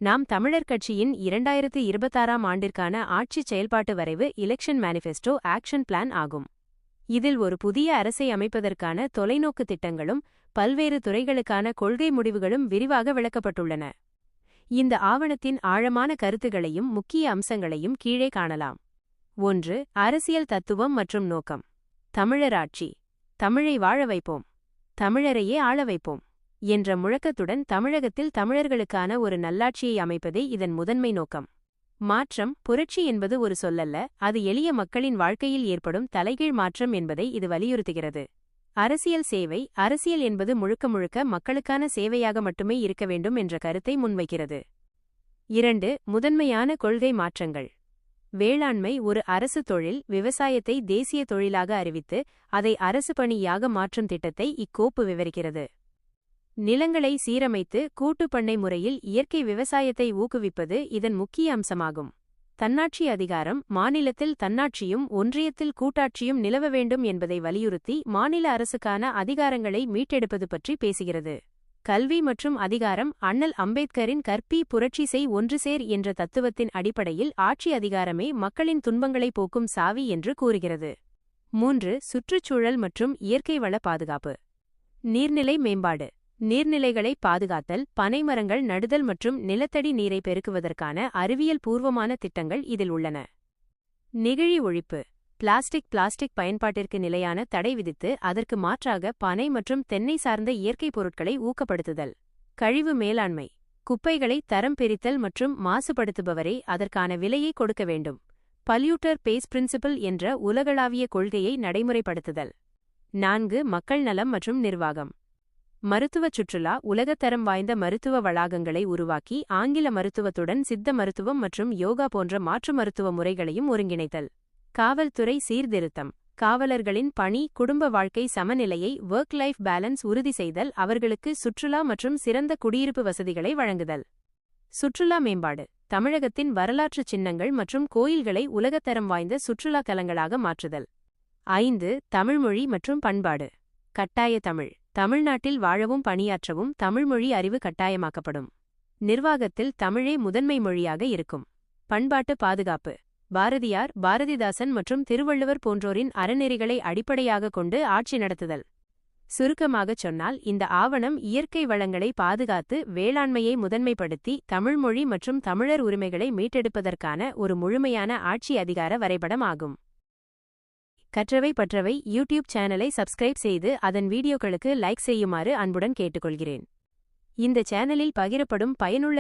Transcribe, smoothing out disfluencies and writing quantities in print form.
நாம் தமிழர் கட்சியின் 2026ஆம் ஆண்டிற்கான ஆட்சி செயல்பாட்டு வரைவு எலெக்ஷன் மேனிஃபெஸ்டோ ஆக்ஷன் பிளான் ஆகும். இதில் ஒரு புதிய அரசை அமைப்பதற்கான தொலைநோக்கு திட்டங்களும் பல்வேறு துறைகளுக்கான கொள்கை முடிவுகளும் விரிவாக விளக்கப்பட்டுள்ளன. இந்த ஆவணத்தின் ஆழமான கருத்துகளையும் முக்கிய அம்சங்களையும் கீழே காணலாம். 1. அரசியல் தத்துவம் மற்றும் நோக்கம். தமிழர் ஆட்சி. தமிழை வாழ வைப்போம், தமிழரையே ஆள வைப்போம் என்ற முழக்கத்துடன் தமிழகத்தில் தமிழர்களுக்கான ஒரு நல்லாட்சியை அமைப்பதே இதன் முதன்மை நோக்கம். மாற்றம். புரட்சி என்பது ஒரு சொல்லல்ல, அது எளிய மக்களின் வாழ்க்கையில் ஏற்படும் தலைகீழ் மாற்றம் என்பதை இது வலியுறுத்துகிறது. அரசியல் சேவை. அரசியல் என்பது முழுக்க முழுக்க மக்களுக்கான சேவையாக மட்டுமே இருக்க வேண்டும் என்ற கருத்தை முன்வைக்கிறது. 2. முதன்மையான கொள்கை மாற்றங்கள். வேளாண்மை ஒரு அரசு தொழில். விவசாயத்தை தேசிய தொழிலாக அறிவித்து அதை அரசு பணியாக மாற்றும் திட்டத்தை இக்கோப்பு விவரிக்கிறது. நிலங்களை சீரமைத்து கூட்டுப்பண்ணை முறையில் இயற்கை விவசாயத்தை ஊக்குவிப்பது இதன் முக்கிய அம்சமாகும். தன்னாட்சி அதிகாரம். மாநிலத்தில் தன்னாட்சியும் ஒன்றியத்தில் கூட்டாட்சியும் நிலவ வேண்டும் என்பதை வலியுறுத்தி மாநில அரசுக்கான அதிகாரங்களை மீட்டெடுப்பது பற்றி பேசுகிறது. கல்வி மற்றும் அதிகாரம். அண்ணல் அம்பேத்கரின் கற்பி புரட்சி செய் ஒன்று சேர் என்ற தத்துவத்தின் அடிப்படையில் ஆட்சி அதிகாரமே மக்களின் துன்பங்களை போக்கும் சாவி என்று கூறுகிறது. 3. சுற்றுச்சூழல் மற்றும் இயற்கை வள பாதுகாப்பு. நீர்நிலை மேம்பாடு. நீர்நிலைகளை பாதுகாத்தல், பனைமரங்கள் நடுதல் மற்றும் நிலத்தடி நீரை பெருக்குவதற்கான அறிவியல் பூர்வமான திட்டங்கள் இதில் உள்ளன. நெகிழி ஒழிப்பு. பிளாஸ்டிக் பயன்பாட்டிற்கு நிலையான தடை விதித்து அதற்கு மாற்றாக பனை மற்றும் தென்னை சார்ந்த இயற்கை பொருட்களை ஊக்கப்படுத்துதல். கழிவு மேலாண்மை. குப்பைகளை தரம் பிரித்தல் மற்றும் மாசுபடுத்துபவரே அதற்கான விலையை கொடுக்க வேண்டும். பல்யூட்டர் பேஸ் பிரின்சிபிள் என்ற உலகளாவிய கொள்கையை நடைமுறைப்படுத்துதல். 4. மக்கள் நலம் மற்றும் நிர்வாகம். மருத்துவ சுற்றுலா. உலகத்தரம் வாய்ந்த மருத்துவ வளாகங்களை உருவாக்கி ஆங்கில மருத்துவத்துடன் சித்த மருத்துவம் மற்றும் யோகா போன்ற மாற்று மருத்துவ முறைகளையும் ஒருங்கிணைத்தல். காவல்துறை சீர்திருத்தம். காவலர்களின் பணி குடும்ப வாழ்க்கை சமநிலையை ஒர்க் லைஃப் பேலன்ஸ் உறுதி செய்தல், அவர்களுக்கு சுற்றுலா மற்றும் சிறந்த குடியிருப்பு வசதிகளை வழங்குதல். சுற்றுலா மேம்பாடு. தமிழகத்தின் வரலாற்று சின்னங்கள் மற்றும் கோயில்களை உலகத்தரம் வாய்ந்த சுற்றுலா தலங்களாக மாற்றுதல். 5. தமிழ்மொழி மற்றும் பண்பாடு. கட்டாய தமிழ். தமிழ்நாட்டில் வாழவும் பணியாற்றவும் தமிழ்மொழி அறிவு கட்டாயமாக்கப்படும். நிர்வாகத்தில் தமிழே முதன்மை மொழியாக இருக்கும். பண்பாட்டு பாதுகாப்பு. பாரதியார், பாரதிதாசன் மற்றும் திருவள்ளுவர் போன்றோரின் அறநெறிகளை அடிப்படையாக கொண்டு ஆட்சி நடத்துதல். சுருக்கமாகச் சொன்னால் இந்த ஆவணம் இயற்கை வளங்களை பாதுகாத்து வேளாண்மையை முதன்மைப்படுத்தி தமிழ்மொழி மற்றும் தமிழர் உரிமைகளை மீட்டெடுப்பதற்கான ஒரு முழுமையான ஆட்சி அதிகார வரைபடம் ஆகும். கற்றவை பற்றவை யூடியூப் சேனலை சப்ஸ்கிரைப் செய்து அதன் வீடியோக்களுக்கு லைக் செய்யுமாறு அன்புடன் கேட்டுக்கொள்கிறேன். இந்த சேனலில் பகிரப்படும் பயனுள்ள